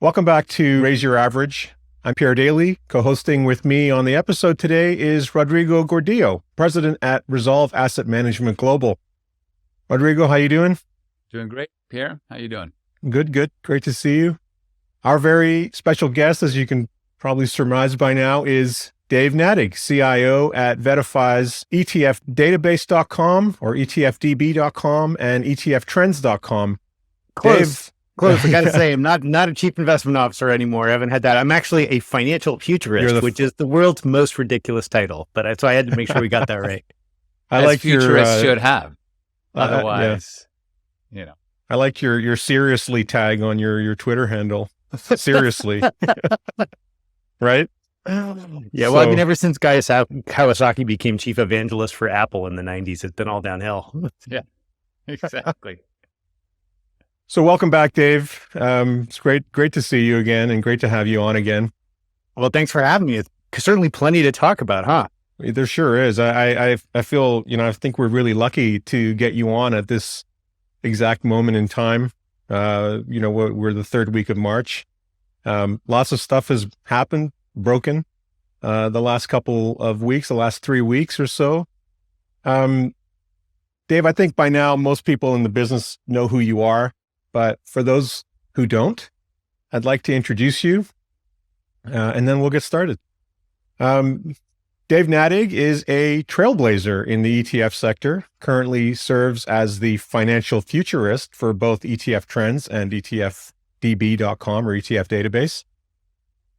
Welcome back to Raise Your Average. I'm Pierre Daly. Co-hosting with me on the episode today is Rodrigo Gordillo, president at Resolve Asset Management Global. Rodrigo, how you doing? Doing great. Pierre, how you doing? Good. Great to see you. Our very special guest, as you can probably surmise by now, is Dave Nadig, CIO at VettaFi's ETFdatabase.com or ETFDB.com and ETFTrends.com. Close. I got to say, I'm not a chief investment officer anymore. I haven't had that. I'm actually a financial futurist, which is the world's most ridiculous title. But so I had to make sure we got that right. I like futurists should have. Otherwise, I like your seriously tag on your Twitter handle. Seriously. Right? Yeah, well, I mean, ever since Kawasaki became chief evangelist for Apple in the 90s, it's been all downhill. Yeah, exactly. So welcome back, Dave. It's great to see you again and great to have you on again. Well, thanks for having me. It's certainly plenty to talk about, huh? There sure is. I feel, I think we're really lucky to get you on at this exact moment in time. We're the third week of March. Lots of stuff has happened, broken, the last couple of weeks, the last 3 weeks or so. Dave, I think by now most people in the business know who you are. But for those who don't, I'd like to introduce you, and then we'll get started. Dave Nadig is a trailblazer in the ETF sector, currently serves as the financial futurist for both ETFTrends and ETFDB.com or ETF database.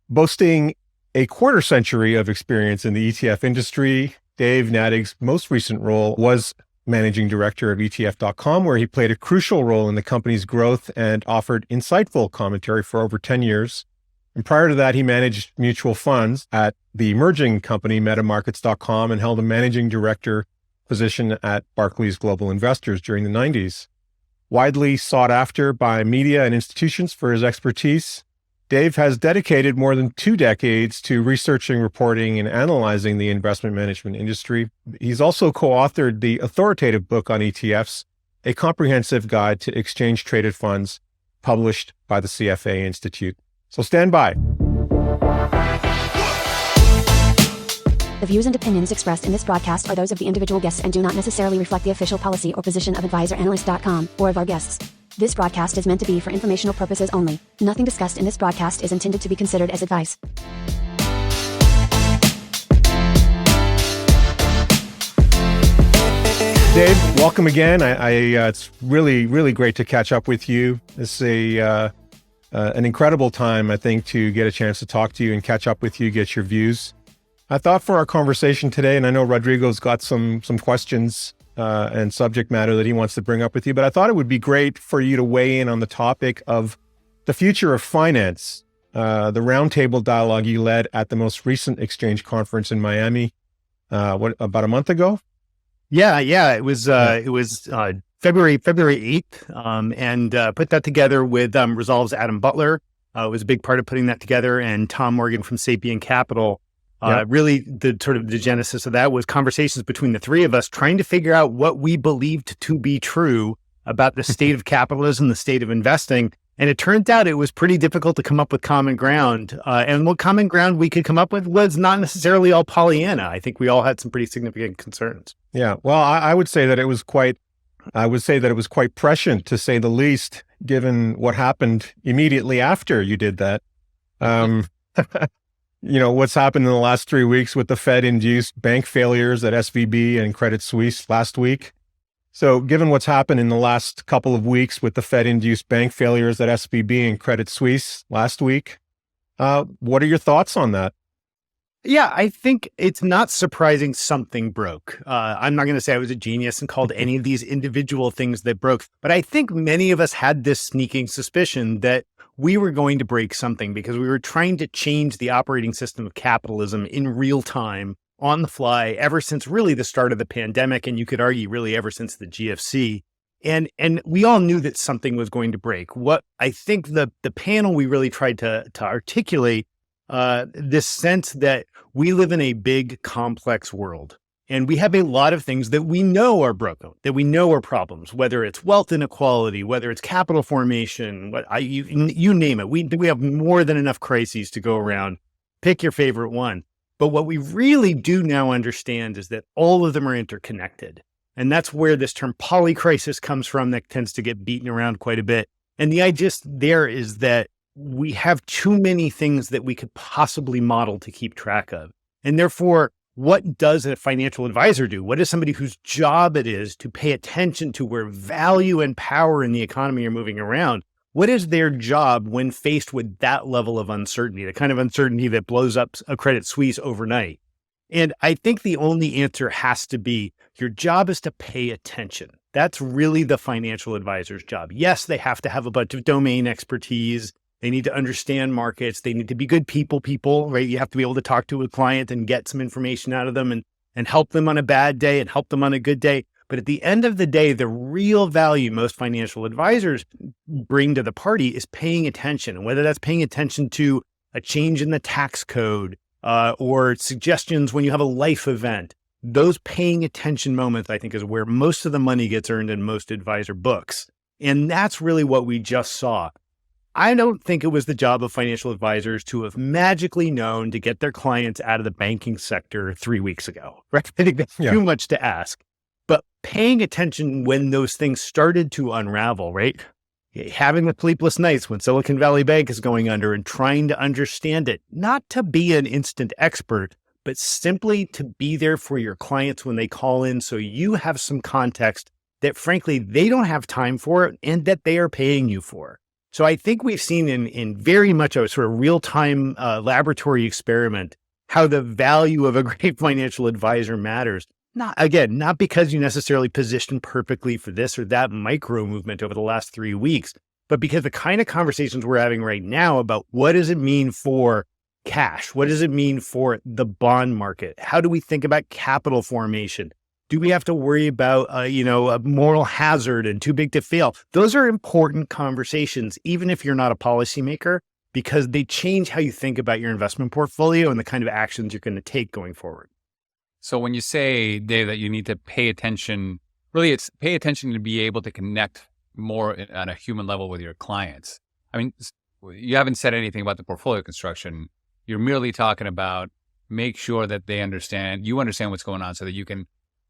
Boasting a quarter century of experience in the ETF industry, Dave Nadig's most recent role was managing director of ETF.com, where he played a crucial role in the company's growth and offered insightful commentary for over 10 years. And prior to that, he managed mutual funds at the emerging company MetaMarkets.com and held a managing director position at Barclays Global Investors during the 90s. Widely sought after by media and institutions for his expertise, Dave has dedicated more than 2 decades to researching, reporting, and analyzing the investment management industry. He's also co-authored the authoritative book on ETFs, a comprehensive guide to exchange-traded funds, published by the CFA Institute. So stand by. The views and opinions expressed in this broadcast are those of the individual guests and do not necessarily reflect the official policy or position of AdvisorAnalyst.com or of our guests. This broadcast is meant to be for informational purposes only. Nothing discussed in this broadcast is intended to be considered as advice. Dave, welcome again. It's really great to catch up with you. This is an incredible time, I think, to get a chance to talk to you and catch up with you, get your views. I thought for our conversation today, and I know Rodrigo's got some questions and subject matter that he wants to bring up with you, but I thought it would be great for you to weigh in on the topic of the future of finance, the roundtable dialogue you led at the most recent exchange conference in Miami, about a month ago? Yeah. It was February 8th, and put that together with Resolve's Adam Butler. It was a big part of putting that together, and Tom Morgan from Sapient Capital. Really, the genesis of that was conversations between the three of us trying to figure out what we believed to be true about the state of capitalism, the state of investing. And it turned out it was pretty difficult to come up with common ground. And what common ground we could come up with was not necessarily all Pollyanna. I think we all had some pretty significant concerns. Yeah. Well, I would say that it was quite prescient, to say the least, given what happened immediately after you did that. What's happened in the last 3 weeks with the Fed-induced bank failures at SVB and Credit Suisse last week. So given what's happened in the last couple of weeks with the Fed-induced bank failures at SVB and Credit Suisse last week, what are your thoughts on that? Yeah, I think it's not surprising something broke. I'm not going to say I was a genius and called any of these individual things that broke, but I think many of us had this sneaking suspicion that we were going to break something because we were trying to change the operating system of capitalism in real time, on the fly, ever since really the start of the pandemic. And you could argue really ever since the GFC. And we all knew that something was going to break. What I think the panel, we really tried to articulate this sense that we live in a big, complex world. And we have a lot of things that we know are broken, that we know are problems, whether it's wealth inequality, whether it's capital formation, you name it. We have more than enough crises to go around. Pick your favorite one. But what we really do now understand is that all of them are interconnected. And that's where this term polycrisis comes from that tends to get beaten around quite a bit. And the idea there is that we have too many things that we could possibly model to keep track of. And therefore, what does a financial advisor do? What is somebody whose job it is to pay attention to where value and power in the economy are moving around? What is their job when faced with that level of uncertainty, the kind of uncertainty that blows up a Credit Suisse overnight? And I think the only answer has to be your job is to pay attention. That's really the financial advisor's job. Yes, they have to have a bunch of domain expertise. They need to understand markets. They need to be good people, right? You have to be able to talk to a client and get some information out of them and help them on a bad day and help them on a good day. But at the end of the day, the real value most financial advisors bring to the party is paying attention. And whether that's paying attention to a change in the tax code or suggestions when you have a life event, those paying attention moments, I think, is where most of the money gets earned in most advisor books. And that's really what we just saw. I don't think it was the job of financial advisors to have magically known to get their clients out of the banking sector 3 weeks ago, right? I think that's too much to ask. But paying attention when those things started to unravel, right? Having the sleepless nights when Silicon Valley Bank is going under and trying to understand it, not to be an instant expert, but simply to be there for your clients when they call in so you have some context that frankly, they don't have time for and that they are paying you for. So I think we've seen in very much a sort of real-time laboratory experiment how the value of a great financial advisor matters. Not because you necessarily positioned perfectly for this or that micro movement over the last 3 weeks, but because the kind of conversations we're having right now about what does it mean for cash? What does it mean for the bond market? How do we think about capital formation? Do we have to worry about, a moral hazard and too big to fail? Those are important conversations, even if you're not a policymaker, because they change how you think about your investment portfolio and the kind of actions you're going to take going forward. So when you say, Dave, that you need to pay attention, really it's pay attention to be able to connect more on a human level with your clients. I mean, you haven't said anything about the portfolio construction. You're merely talking about make sure that you understand what's going on so that you can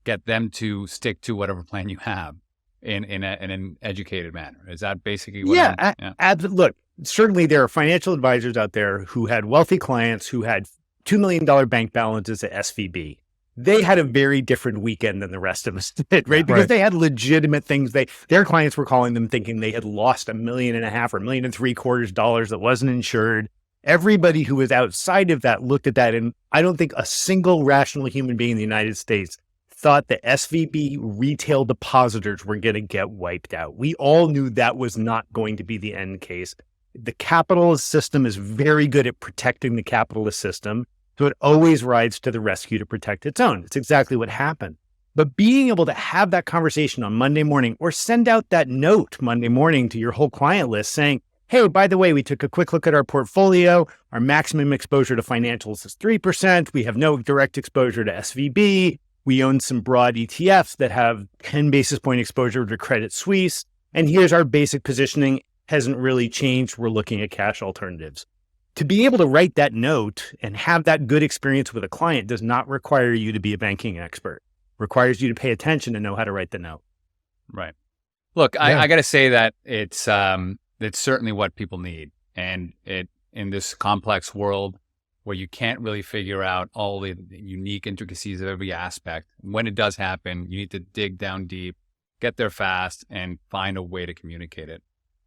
get them to stick to whatever plan you have in an educated manner. Is that basically what absolutely. Look, certainly there are financial advisors out there who had wealthy clients who had $2 million bank balances at SVB. They had a very different weekend than the rest of us did, right? Because they had legitimate things. Their clients were calling them thinking they had lost $1.5 million or $1.75 million that wasn't insured. Everybody who was outside of that looked at that, and I don't think a single rational human being in the United States thought that SVB retail depositors were going to get wiped out. We all knew that was not going to be the end case. The capitalist system is very good at protecting the capitalist system, so it always rides to the rescue to protect its own. It's exactly what happened. But being able to have that conversation on Monday morning or send out that note Monday morning to your whole client list saying, hey, by the way, we took a quick look at our portfolio. Our maximum exposure to financials is 3%. We have no direct exposure to SVB. We own some broad ETFs that have 10 basis point exposure to Credit Suisse. And here's our basic positioning. Hasn't really changed. We're looking at cash alternatives. To be able to write that note and have that good experience with a client does not require you to be a banking expert. It requires you to pay attention and know how to write the note. Right. Look, I got to say that it's certainly what people need. And in this complex world where you can't really figure out all the unique intricacies of every aspect, when it does happen, you need to dig down deep, get there fast, and find a way to communicate it.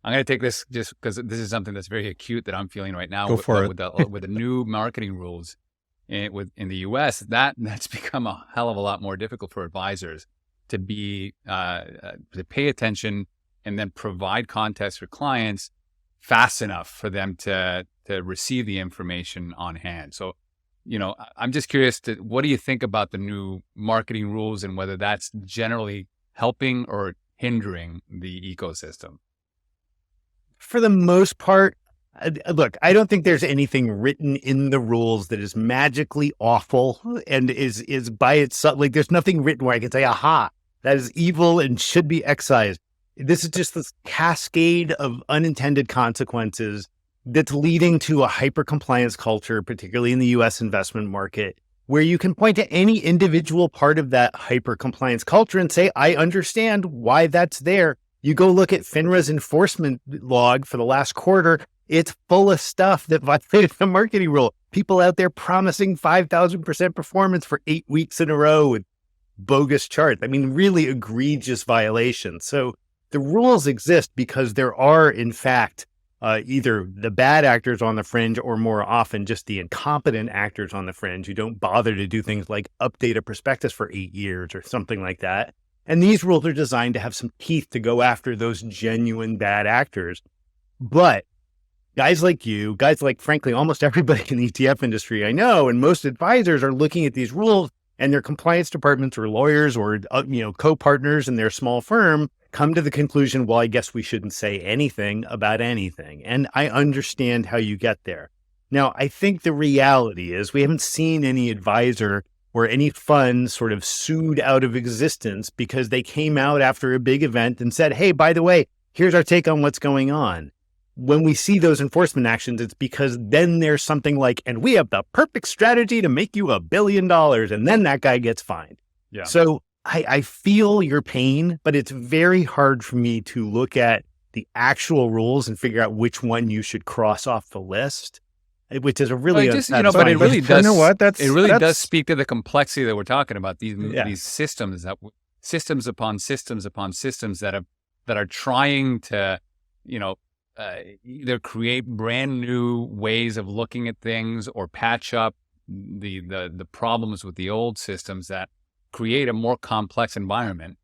I'm going to take this just because this is something that's very acute that I'm feeling right now with the new marketing rules in the U.S. That's become a hell of a lot more difficult for advisors to pay attention and then provide context for clients fast enough for them to receive the information on hand. So, I'm just curious what do you think about the new marketing rules and whether that's generally helping or hindering the ecosystem? For the most part, Look, I don't think there's anything written in the rules that is magically awful and is by itself. Like, there's nothing written where I can say, aha, that is evil and should be excised. This is just this cascade of unintended consequences that's leading to a hyper compliance culture, particularly in the US investment market, where you can point to any individual part of that hyper compliance culture and say, I understand why that's there. You go look at FINRA's enforcement log for the last quarter. It's full of stuff that violated the marketing rule. People out there promising 5,000% performance for 8 weeks in a row with bogus charts. I mean, really egregious violations. So the rules exist because there are, in fact, either the bad actors on the fringe or more often just the incompetent actors on the fringe who don't bother to do things like update a prospectus for 8 years or something like that. And these rules are designed to have some teeth to go after those genuine bad actors. But guys like you, guys like, frankly, almost everybody in the ETF industry I know, and most advisors are looking at these rules, and their compliance departments or lawyers or co-partners in their small firm come to the conclusion, well, I guess we shouldn't say anything about anything. And I understand how you get there. Now, I think the reality is we haven't seen any advisor or any fund sort of sued out of existence because they came out after a big event and said, hey, by the way, here's our take on what's going on. When we see those enforcement actions, it's because then there's something like, and we have the perfect strategy to make you $1 billion. And then that guy gets fined. Yeah. So I feel your pain, but it's very hard for me to look at the actual rules and figure out which one you should cross off the list, which is a really, but it really does. You know what? It really does speak to the complexity that we're talking about. These systems systems upon systems upon systems that are trying to, either create brand new ways of looking at things or patch up the problems with the old systems that create a more complex environment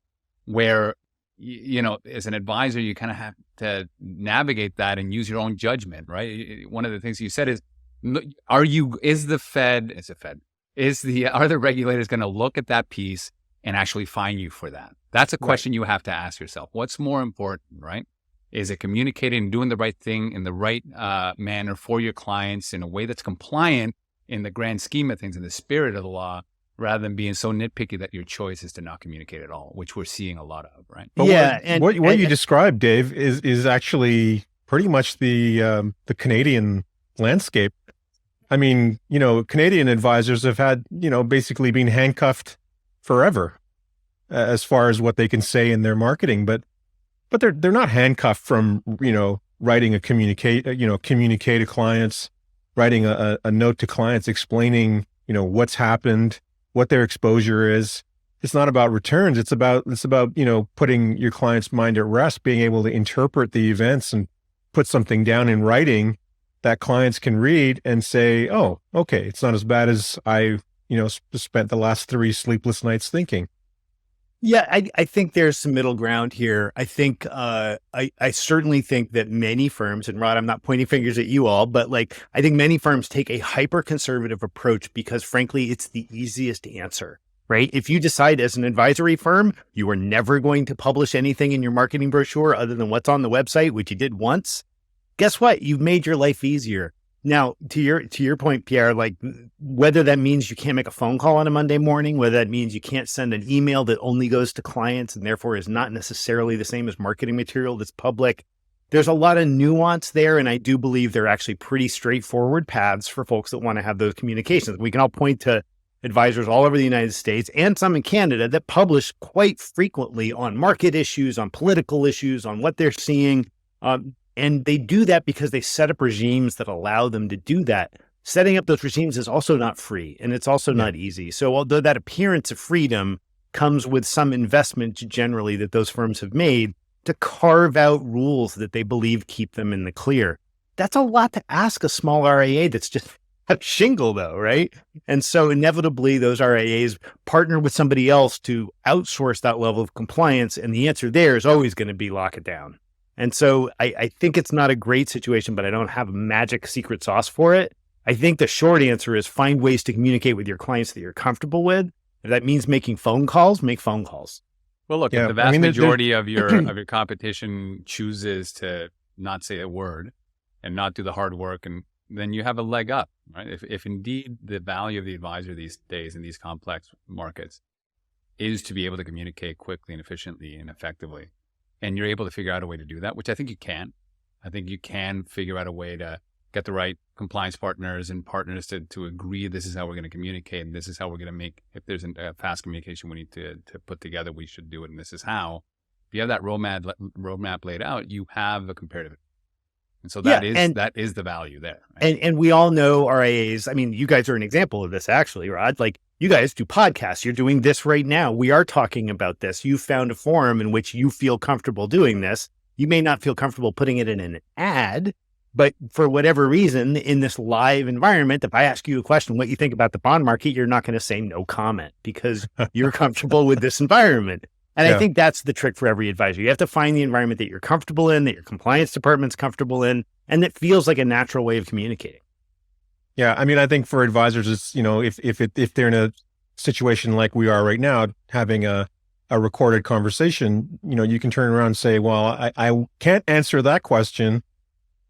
where, as an advisor, you kind of have to navigate that and use your own judgment, right? One of the things you said is, are the regulators going to look at that piece and actually fine you for that? That's a question you have to ask yourself. What's more important, right? Is it communicating and doing the right thing in the right manner for your clients in a way that's compliant in the grand scheme of things, in the spirit of the law, rather than being so nitpicky that your choice is to not communicate at all, which we're seeing a lot of, right? But what you described, Dave, is actually pretty much the Canadian landscape. I mean, Canadian advisors have had, basically been handcuffed forever as far as what they can say in their marketing, but they're not handcuffed from, writing a communicate to clients, writing a note to clients explaining, what's happened, what their exposure is. It's not about returns. It's about, putting your client's mind at rest, being able to interpret the events and put something down in writing that clients can read and say, oh, okay, it's not as bad as I, spent the last 3 sleepless nights thinking. Yeah, I think there's some middle ground here. I think, I certainly think that many firms, and Rod, I'm not pointing fingers at you all, but I think many firms take a hyper conservative approach because frankly, it's the easiest answer, right? If you decide as an advisory firm, you are never going to publish anything in your marketing brochure other than what's on the website, which you did once, guess what? You've made your life easier. Now, to your point, Pierre, whether that means you can't make a phone call on a Monday morning, whether that means you can't send an email that only goes to clients and therefore is not necessarily the same as marketing material that's public, there's a lot of nuance there. And I do believe they're actually pretty straightforward paths for folks that want to have those communications. We can all point to advisors all over the United States and some in Canada that publish quite frequently on market issues, on political issues, on what they're seeing. And they do that because they set up regimes that allow them to do that. Setting up those regimes is also not free, and it's also not easy. So although that appearance of freedom comes with some investment generally that those firms have made to carve out rules that they believe keep them in the clear, that's a lot to ask a small RIA that's just a shingle though, right? And so inevitably those RIAs partner with somebody else to outsource that level of compliance, and the answer there is always going to be lock it down. And so I think it's not a great situation, but I don't have a magic secret sauce for it. I think the short answer is find ways to communicate with your clients that you're comfortable with. If that means making phone calls, make phone calls. Well, look, if the vast majority of your competition chooses to not say a word, and not do the hard work, and then you have a leg up, right? If indeed the value of the advisor these days in these complex markets is to be able to communicate quickly and efficiently and effectively, and you're able to figure out a way to do that, which I think you can. I think you can figure out a way to get the right compliance partners and partners to agree this is how we're going to communicate, and this is how we're going to make, if there's a fast communication we need to put together, we should do it, and this is how. If you have that roadmap laid out, you have a comparative. And so that is the value there. Right? And we all know RIAs. I mean, you guys are an example of this, actually, Rod. Like, you guys do podcasts. You're doing this right now. We are talking about this. You found a forum in which you feel comfortable doing this. You may not feel comfortable putting it in an ad, but for whatever reason, in this live environment, if I ask you a question, what you think about the bond market, you're not going to say no comment because you're comfortable with this environment. And I think that's the trick for every advisor. You have to find the environment that you're comfortable in, that your compliance department's comfortable in, and that feels like a natural way of communicating. Yeah. I mean, I think for advisors, it's, if they're in a situation like we are right now, having a recorded conversation, you can turn around and say, well, I can't answer that question,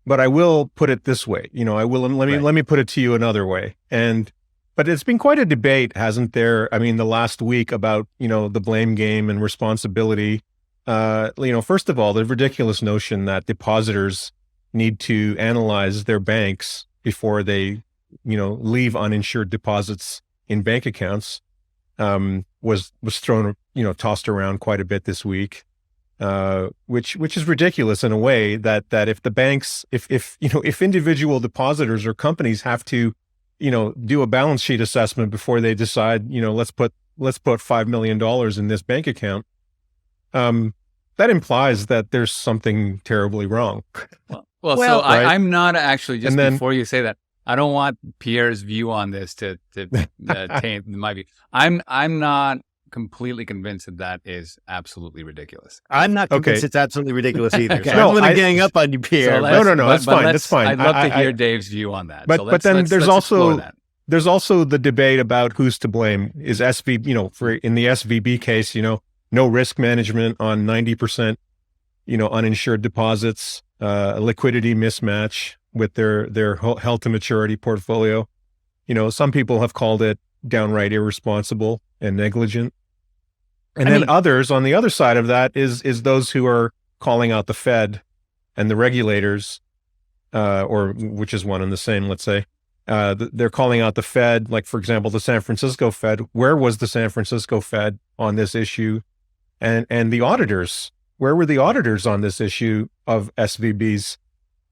but I will put it this way. Let me put it to you another way. But it's been quite a debate, hasn't there? I mean, the last week about, the blame game and responsibility. First of all, the ridiculous notion that depositors need to analyze their banks before they, leave uninsured deposits in bank accounts, was thrown, tossed around quite a bit this week, which is ridiculous in a way that if the banks, if individual depositors or companies have to, do a balance sheet assessment before they decide, let's put $5 million in this bank account. That implies that there's something terribly wrong. So right? I'm not actually, just before you say that, I don't want Pierre's view on this to taint my view. I'm not completely convinced that is absolutely ridiculous. I'm not convinced it's absolutely ridiculous either. Okay. So I'm going to gang up on you, Pierre. So no, it's fine. It's fine. I'd love to hear Dave's view on that. But then there's also the debate about who's to blame. Is SVB, in the SVB case, no risk management on 90%, uninsured deposits, a liquidity mismatch with their held to maturity portfolio. Some people have called it downright irresponsible and negligent. And then others on the other side of that is those who are calling out the Fed and the regulators, or which is one and the same, let's say. They're calling out the Fed, like, for example, the San Francisco Fed. Where was the San Francisco Fed on this issue? And the auditors, where were the auditors on this issue of SVB's,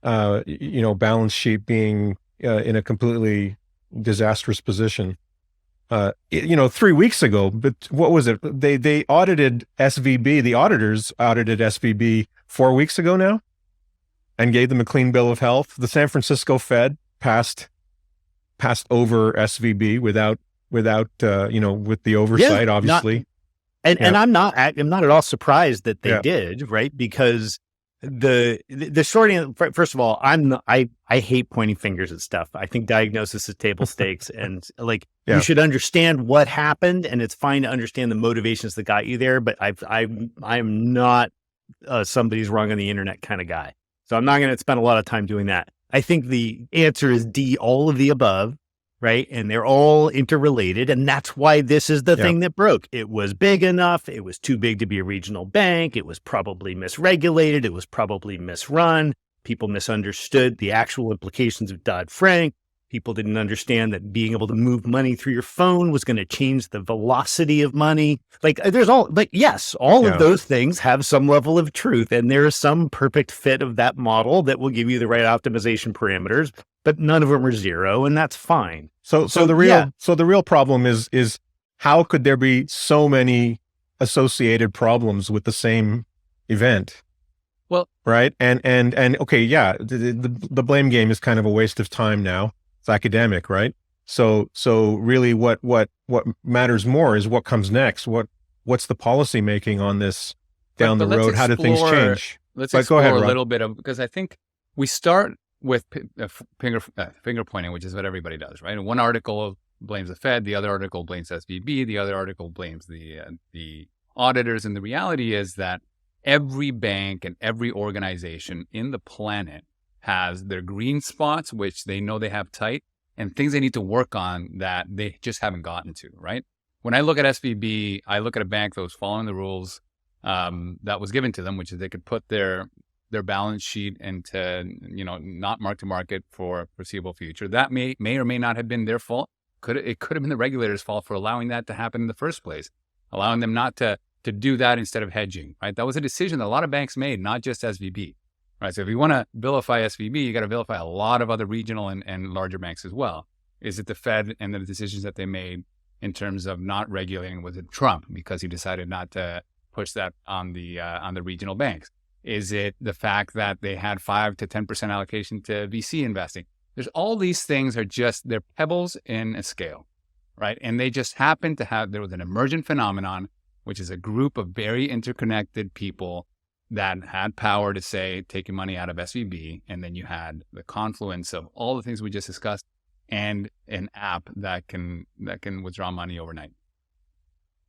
balance sheet being in a completely disastrous position? 3 weeks ago, but what was it? They audited SVB. The auditors audited SVB 4 weeks ago now, and gave them a clean bill of health. The San Francisco Fed passed over SVB without with the oversight, obviously. And I'm not at all surprised that they did, right? Because the short answer, first of all, I hate pointing fingers at stuff. I think diagnosis is table stakes, and you should understand what happened, and it's fine to understand the motivations that got you there. But I'm not somebody's wrong on the internet kind of guy, so I'm not going to spend a lot of time doing that. I think the answer is D, all of the above, right? And they're all interrelated, and that's why this is the thing that broke. It was big enough. It was too big to be a regional bank. It was probably misregulated. It was probably misrun. People misunderstood the actual implications of Dodd-Frank. People didn't understand that being able to move money through your phone was going to change the velocity of money. All of those things have some level of truth, and there is some perfect fit of that model that will give you the right optimization parameters, but none of them are zero, and that's fine. So the real problem is how could there be so many associated problems with the same event? Well, right. And okay. Yeah. The blame game is kind of a waste of time now. It's academic, right? So really what matters more is what comes next. What's the policy making on this down the road? How do things change? Let's explore a little bit of, because I think we start with finger pointing, which is what everybody does, right? And one article blames the Fed, the other article blames SVB, the other article blames the auditors. And the reality is that every bank and every organization in the planet has their green spots, which they know they have tight, and things they need to work on that they just haven't gotten to, right? When I look at SVB, I look at a bank that was following the rules that was given to them, which is they could put their balance sheet into, not mark to market for foreseeable future. That may or may not have been their fault. It could have been the regulator's fault for allowing that to happen in the first place, allowing them not to do that instead of hedging, right? That was a decision that a lot of banks made, not just SVB, right? So if you want to vilify SVB, you got to vilify a lot of other regional and larger banks as well. Is it the Fed and the decisions that they made in terms of not regulating? Was it Trump because he decided not to push that on the regional banks? Is it the fact that they had 5 to 10% allocation to VC investing? There's all these things they're pebbles in a scale, right? And they just happen to there was an emergent phenomenon, which is a group of very interconnected people that had power to say, take your money out of SVB. And then you had the confluence of all the things we just discussed and an app that can withdraw money overnight.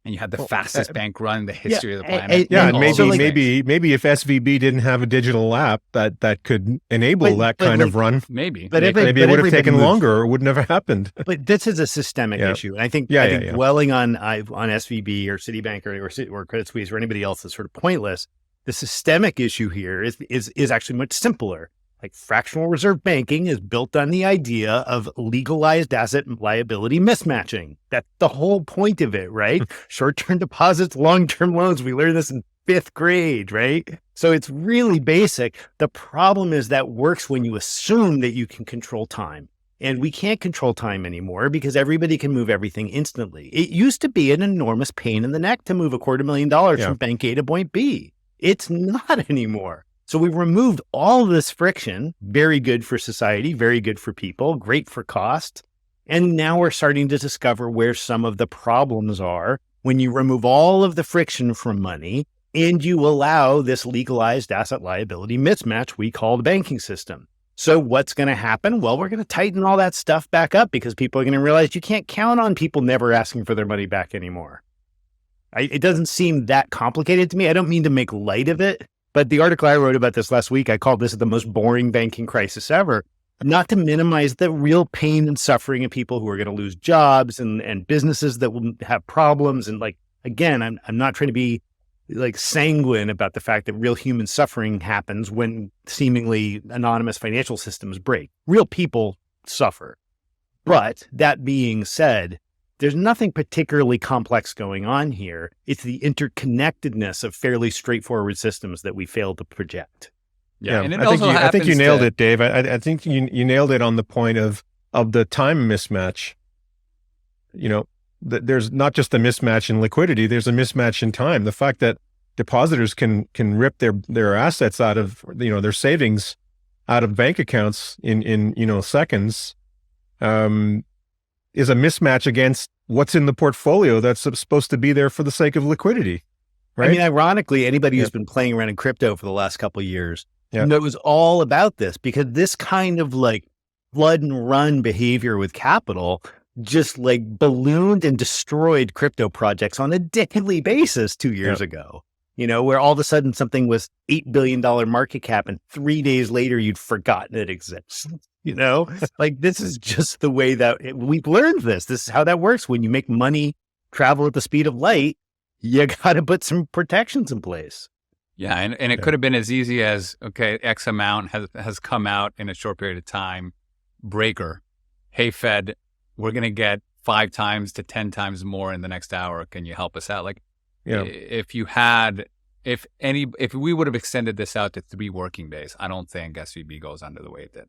And you had the fastest bank run in the history of the planet. And maybe if SVB didn't have a digital app that could enable that kind of run, maybe it would have taken longer or would never happened. But this is a systemic issue. And I think dwelling on SVB or Citibank or Credit Suisse or anybody else is sort of pointless. The systemic issue here is actually much simpler. Like fractional reserve banking is built on the idea of legalized asset and liability mismatching. That's the whole point of it, right? Short-term deposits, long-term loans. We learned this in 5th grade, right? So it's really basic. The problem is that works when you assume that you can control time. And we can't control time anymore because everybody can move everything instantly. It used to be an enormous pain in the neck to move $250,000 from bank A to point B. It's not anymore. So we removed all of this friction, very good for society, very good for people, great for cost. And now we're starting to discover where some of the problems are when you remove all of the friction from money and you allow this legalized asset liability mismatch we call the banking system. So what's going to happen? Well, we're going to tighten all that stuff back up because people are going to realize you can't count on people never asking for their money back anymore. It doesn't seem that complicated to me. I don't mean to make light of it. But the article I wrote about this last week, I called this the most boring banking crisis ever, not to minimize the real pain and suffering of people who are going to lose jobs and businesses that will have problems. And again, I'm not trying to be sanguine about the fact that real human suffering happens when seemingly anonymous financial systems break. Real people suffer. But that being said, there's nothing particularly complex going on here. It's the interconnectedness of fairly straightforward systems that we fail to project. Yeah, and I think you nailed it, Dave. I think you nailed it on the point of the time mismatch. There's not just a mismatch in liquidity, there's a mismatch in time. The fact that depositors can rip their assets out of, their savings out of bank accounts in seconds, is a mismatch against what's in the portfolio that's supposed to be there for the sake of liquidity, right? I mean, ironically, anybody who's been playing around in crypto for the last couple of years knows all about this because this kind of flood and run behavior with capital just ballooned and destroyed crypto projects on a daily basis 2 years ago. Where all of a sudden something was $8 billion market cap and 3 days later you'd forgotten it exists. This is just the way that we've learned this. This is how that works. When you make money travel at the speed of light, you got to put some protections in place. Yeah. And it could have been as easy as, okay, X amount has come out in a short period of time. Breaker. Hey, Fed, we're going to get 5 times to 10 times more in the next hour. Can you help us out? If we would have extended this out to 3 working days, I don't think SVB goes under the way it did.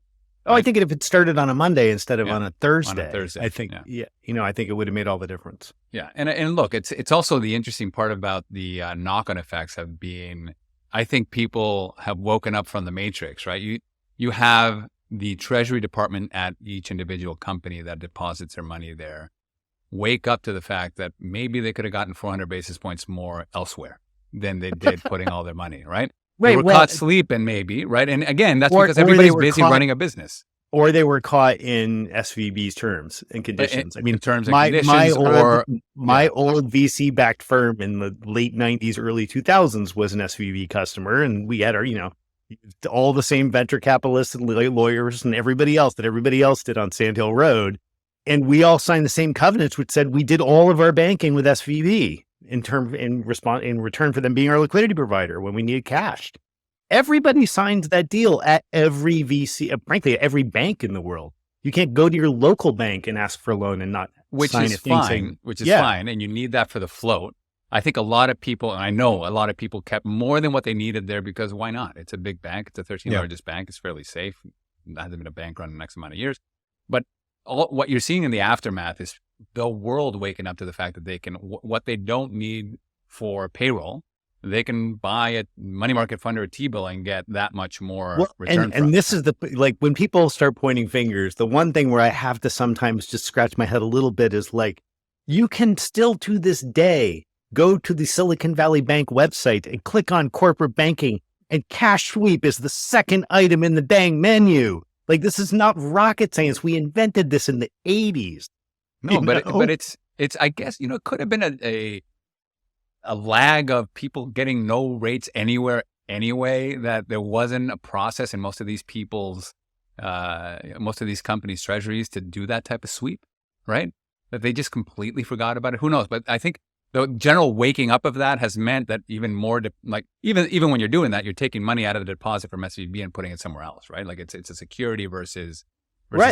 Oh, I think if it started on a Monday instead of on a Thursday, I think, I think it would have made all the difference. Yeah. And look, it's also the interesting part about the knock-on effects have been, I think people have woken up from the matrix, right? You have the Treasury Department at each individual company that deposits their money there wake up to the fact that maybe they could have gotten 400 basis points more elsewhere than they did putting all their money, right? They were caught sleeping maybe, right? And again, that's because everybody's busy running a business. Or they were caught in SVB's terms and conditions. Terms and conditions. My old VC-backed firm in the late 90s, early 2000s was an SVB customer. And we had our, all the same venture capitalists and lawyers and everybody else did on Sand Hill Road. And we all signed the same covenants, which said we did all of our banking with SVB in return for them being our liquidity provider when we needed cash. Everybody signs that deal at every VC, frankly, at every bank in the world. You can't go to your local bank and ask for a loan and not sign a thing saying, which is fine. And you need that for the float. I think a lot of people, and I know a lot of people, kept more than what they needed there because why not? It's a big bank. It's the 13th largest bank. It's fairly safe. It hasn't been a bank run in the next amount of years. But what you're seeing in the aftermath is the world waking up to the fact that they can, what they don't need for payroll, they can buy a money market fund or a T-bill and get that much more return. And this is like when people start pointing fingers, the one thing where I have to sometimes just scratch my head a little bit is like, you can still to this day go to the Silicon Valley Bank website and click on corporate banking, and cash sweep is the second item in the dang menu. Like, this is not rocket science. We invented this in the 80s. No, but it's I guess, it could have been a lag of people getting no rates anywhere anyway, that there wasn't a process in most of these companies' treasuries to do that type of sweep, right? That they just completely forgot about it. Who knows? But I think the general waking up of that has meant that even more, even when you're doing that, you're taking money out of the deposit from SVB and putting it somewhere else, right? Like it's a security versus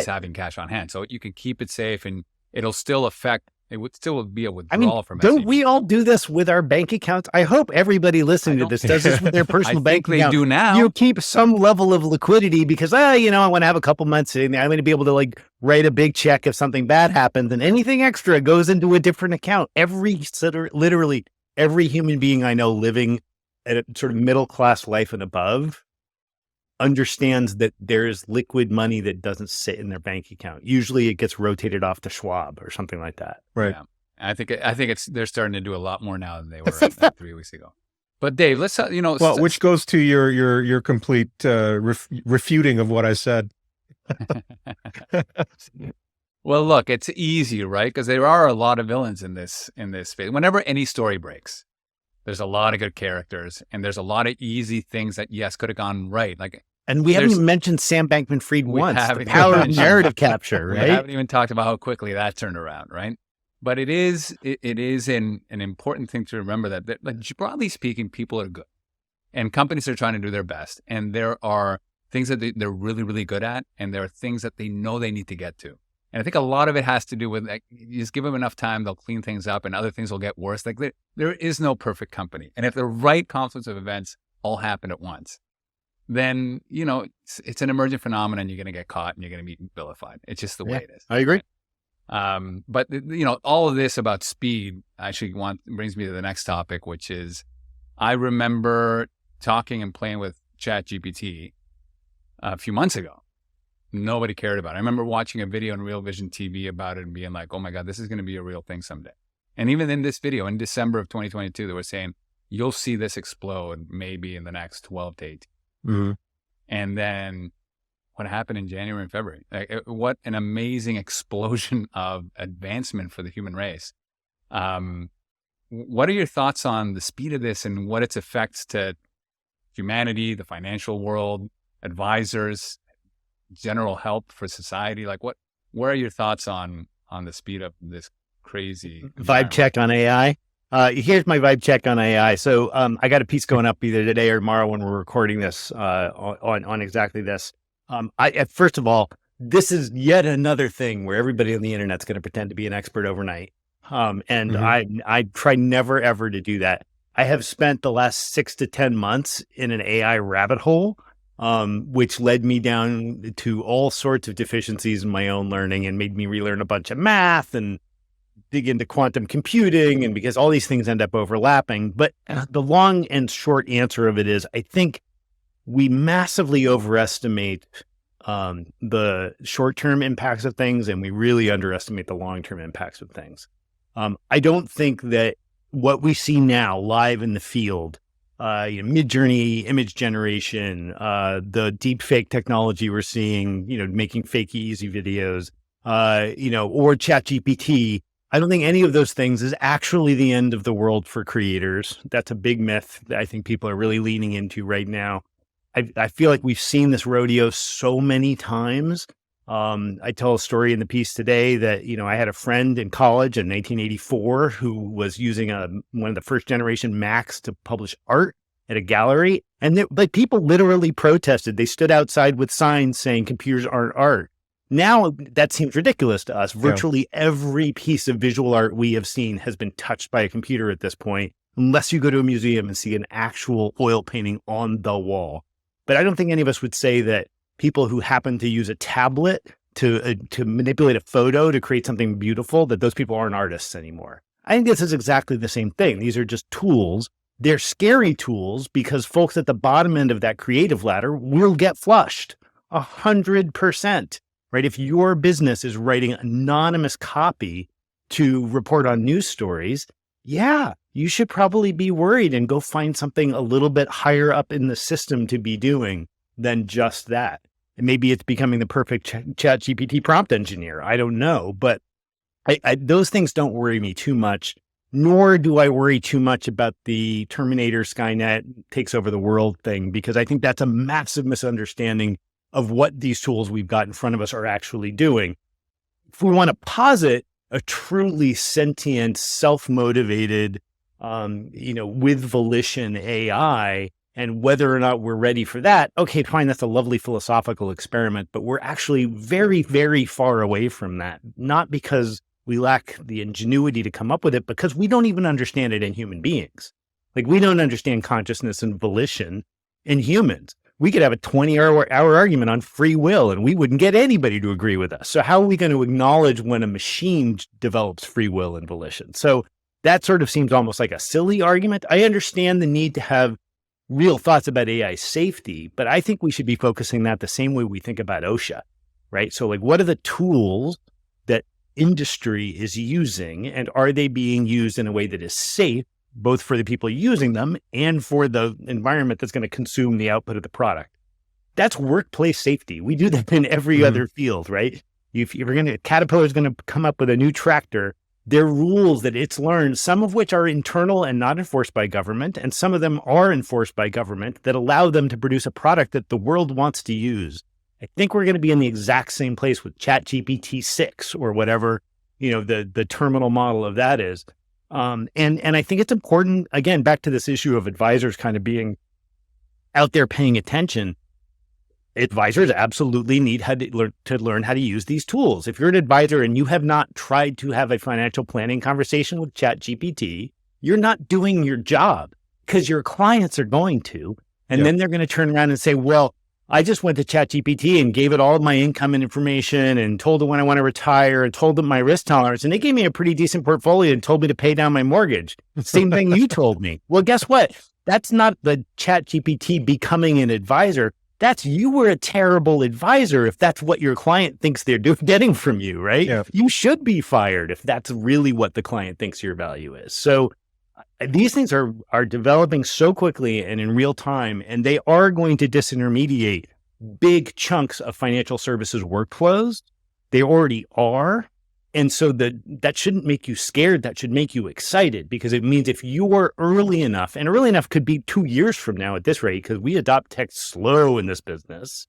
having cash on hand. So you can keep it safe, and it'll still affect. It would still be a withdrawal from SVB. Don't we all do this with our bank accounts? I hope everybody listening to this does this with their personal bank account. They do now. You keep some level of liquidity because, I want to have a couple months sitting there. I'm going to be able to write a big check if something bad happens, and anything extra goes into a different account. Literally every human being I know living a sort of middle-class life and above understands that there is liquid money that doesn't sit in their bank account. Usually it gets rotated off to Schwab or something like that. Right. Yeah. I think they're starting to do a lot more now than they were 3 weeks ago. But Dave, let's which goes to your complete refuting of what I said. Well, look, it's easy, right? Because there are a lot of villains in this space. Whenever any story breaks, there's a lot of good characters, and there's a lot of easy things that, could have gone right. And we haven't even mentioned Sam Bankman-Fried once, the power of narrative capture, right? We haven't even talked about how quickly that turned around, right? But it is an important thing to remember that broadly speaking, people are good, and companies are trying to do their best. And there are things that they're really, really good at, and there are things that they know they need to get to. And I think a lot of it has to do with, you just give them enough time, they'll clean things up, and other things will get worse. There is no perfect company. And if the right confluence of events all happen at once, then, it's an emergent phenomenon. You're going to get caught and you're going to be vilified. It's just the way it is. I agree. But, all of this about speed actually brings me to the next topic, which is, I remember talking and playing with ChatGPT a few months ago. Nobody cared about it. I remember watching a video on Real Vision TV about it and being like, oh my God, this is going to be a real thing someday. And even in this video, in December of 2022, they were saying, you'll see this explode maybe in the next 12 to 18. Mm-hmm. And then what happened in January and February? What an amazing explosion of advancement for the human race. What are your thoughts on the speed of this and what its effects to humanity, the financial world, advisors, general help for society? What are your thoughts on the speed of this crazy vibe check on AI? Here's my vibe check on AI. So I got a piece going up either today or tomorrow when we're recording this on exactly this. First of all, this is yet another thing where everybody on the internet's going to pretend to be an expert overnight. I try never ever to do that. I have spent the last 6 to 10 months in an AI rabbit hole, which led me down to all sorts of deficiencies in my own learning and made me relearn a bunch of math and dig into quantum computing, and because all these things end up overlapping. But the long and short answer of it is, I think we massively overestimate the short-term impacts of things, and we really underestimate the long-term impacts of things. I don't think that what we see now live in the field, Mid-Journey image generation, the deep fake technology we're seeing, making fakey easy videos, or ChatGPT, I don't think any of those things is actually the end of the world for creators. That's a big myth that I think people are really leaning into right now. I feel like we've seen this rodeo so many times. I tell a story in the piece today that, I had a friend in college in 1984 who was using one of the first generation Macs to publish art at a gallery. And people literally protested. They stood outside with signs saying computers aren't art. Now that seems ridiculous to us. Virtually every piece of visual art we have seen has been touched by a computer at this point, unless you go to a museum and see an actual oil painting on the wall. But I don't think any of us would say that people who happen to use a tablet to manipulate a photo to create something beautiful, that those people aren't artists anymore. I think this is exactly the same thing. These are just tools. They're scary tools because folks at the bottom end of that creative ladder will get flushed 100%, right? If your business is writing anonymous copy to report on news stories, you should probably be worried and go find something a little bit higher up in the system to be doing than just that. And maybe it's becoming the perfect ChatGPT prompt engineer. I don't know, but those things don't worry me too much, nor do I worry too much about the Terminator Skynet takes over the world thing, because I think that's a massive misunderstanding of what these tools we've got in front of us are actually doing. If we want to posit a truly sentient, self-motivated, with volition AI, and whether or not we're ready for that, okay, fine, that's a lovely philosophical experiment, but we're actually very, very far away from that. Not because we lack the ingenuity to come up with it, because we don't even understand it in human beings. Like, we don't understand consciousness and volition in humans. We could have a 20-hour argument on free will and we wouldn't get anybody to agree with us. So how are we going to acknowledge when a machine develops free will and volition? So that sort of seems almost like a silly argument. I understand the need to have real thoughts about AI safety, but I think we should be focusing that the same way we think about OSHA, right? So like, what are the tools that industry is using, and are they being used in a way that is safe, both for the people using them and for the environment that's going to consume the output of the product? That's workplace safety. We do that in every other field, right? If you're Caterpillar is going to come up with a new tractor, there are rules that it's learned, some of which are internal and not enforced by government, and some of them are enforced by government that allow them to produce a product that the world wants to use. I think we're going to be in the exact same place with ChatGPT 6 or whatever, the terminal model of that is. And I think it's important, again, back to this issue of advisors kind of being out there paying attention. Advisors absolutely need to learn how to use these tools. If you're an advisor and you have not tried to have a financial planning conversation with ChatGPT, you're not doing your job, because your clients are going to. And then they're going to turn around and say, well, I just went to ChatGPT and gave it all of my income and information and told it when I want to retire and told them my risk tolerance. And they gave me a pretty decent portfolio and told me to pay down my mortgage. Same thing you told me. Well, guess what? That's not the ChatGPT becoming an advisor. That's you were a terrible advisor if that's what your client thinks they're getting from you, right? Yeah. You should be fired if that's really what the client thinks your value is. So these things are developing so quickly and in real time, and they are going to disintermediate big chunks of financial services workflows. They already are. And so that shouldn't make you scared. That should make you excited, because it means if you are early enough, and early enough could be 2 years from now at this rate, because we adopt tech slow in this business,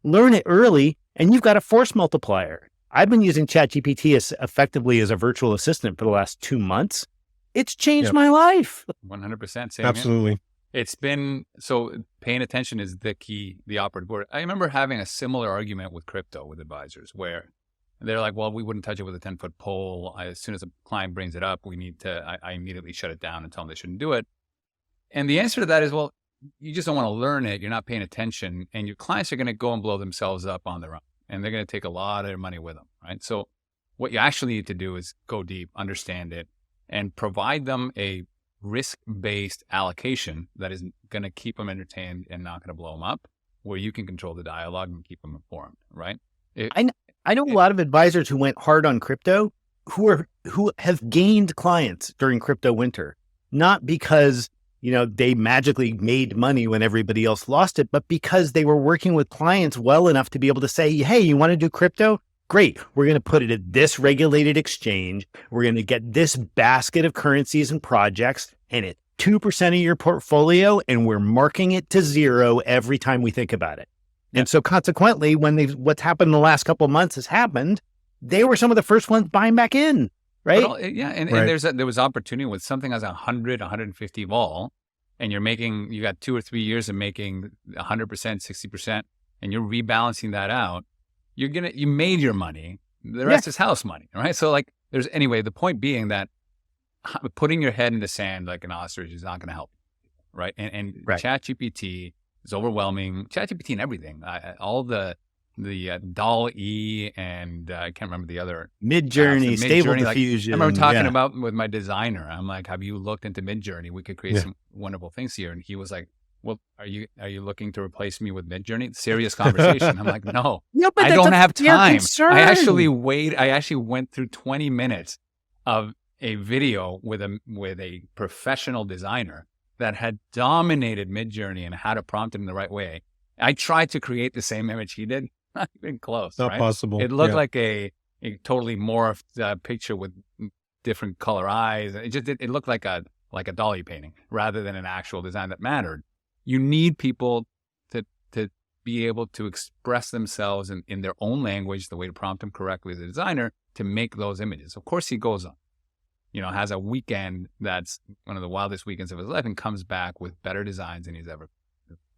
learn it early and you've got a force multiplier. I've been using ChatGPT as effectively as a virtual assistant for the last 2 months. It's changed my life. 100%. Same Absolutely. Here. It's been, so paying attention is the key, the operative word. I remember having a similar argument with crypto with advisors where they're like, well, we wouldn't touch it with a 10-foot pole. As soon as a client brings it up, I immediately shut it down and tell them they shouldn't do it. And the answer to that is, well, you just don't want to learn it. You're not paying attention, and your clients are going to go and blow themselves up on their own, and they're going to take a lot of their money with them, right? So what you actually need to do is go deep, understand it, and provide them a risk-based allocation that is going to keep them entertained and not going to blow them up, where you can control the dialogue and keep them informed, right? I know a lot of advisors who went hard on crypto who have gained clients during crypto winter, not because, they magically made money when everybody else lost it, but because they were working with clients well enough to be able to say, hey, you want to do crypto? Great. We're going to put it at this regulated exchange. We're going to get this basket of currencies and projects, and at 2% of your portfolio and we're marking it to zero every time we think about it. Yeah. And so consequently, when what's happened in the last couple of months has happened, they were some of the first ones buying back in, right? And there was opportunity with something as 100, 150 vol, and you got 2 or 3 years of making 100%, 60%, and you're rebalancing that out. You made your money. The rest is house money, right? So the point being that putting your head in the sand like an ostrich is not going to help, right? And ChatGPT is overwhelming. ChatGPT and everything, all the DALL-E and I can't remember the other Midjourney, Stable Diffusion. I remember talking about with my designer. I'm like, have you looked into Midjourney? We could create some wonderful things here. And he was like, well, are you looking to replace me with Midjourney? Serious conversation. I'm like, no, I don't have time. I actually went through 20 minutes of a video with a professional designer that had dominated Midjourney and how to prompt him the right way. I tried to create the same image he did. Not even close. Not possible. It looked like a totally morphed picture with different color eyes. It looked like a dolly painting rather than an actual design that mattered. You need people to be able to express themselves in their own language, the way to prompt them correctly as a designer to make those images. Of course, he goes on, has a weekend that's one of the wildest weekends of his life and comes back with better designs than he's ever.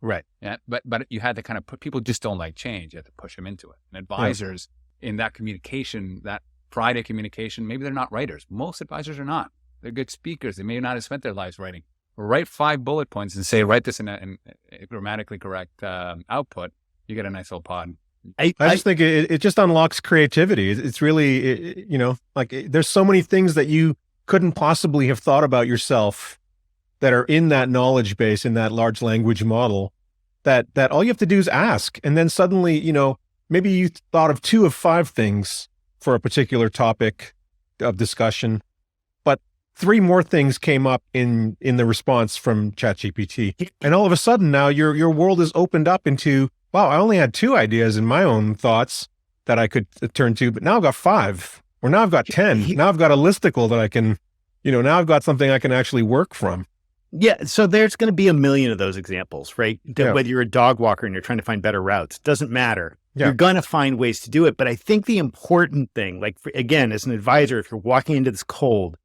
Right. Yeah. But you had to kind of people just don't like change. You have to push them into it. And advisors in that communication, that Friday communication, maybe they're not writers. Most advisors are not. They're good speakers. They may not have spent their lives writing. Write 5 bullet points and say, write this in a grammatically correct output. You get a nice little pod. I just think it just unlocks creativity. It's really, there's so many things that you couldn't possibly have thought about yourself that are in that knowledge base, in that large language model, that all you have to do is ask. And then suddenly, maybe you thought of 2 of 5 things for a particular topic of discussion, but 3 more things came up in the response from ChatGPT. And all of a sudden now your world is opened up into, wow, I only had 2 ideas in my own thoughts that I could turn to, but now I've got 5, or now I've got 10. Now I've got a listicle that I can, now I've got something I can actually work from. Yeah. So there's going to be a million of those examples, right? Whether you're a dog walker and you're trying to find better routes, doesn't matter. Yeah. You're going to find ways to do it. But I think the important thing, again, as an advisor, if you're walking into this cold,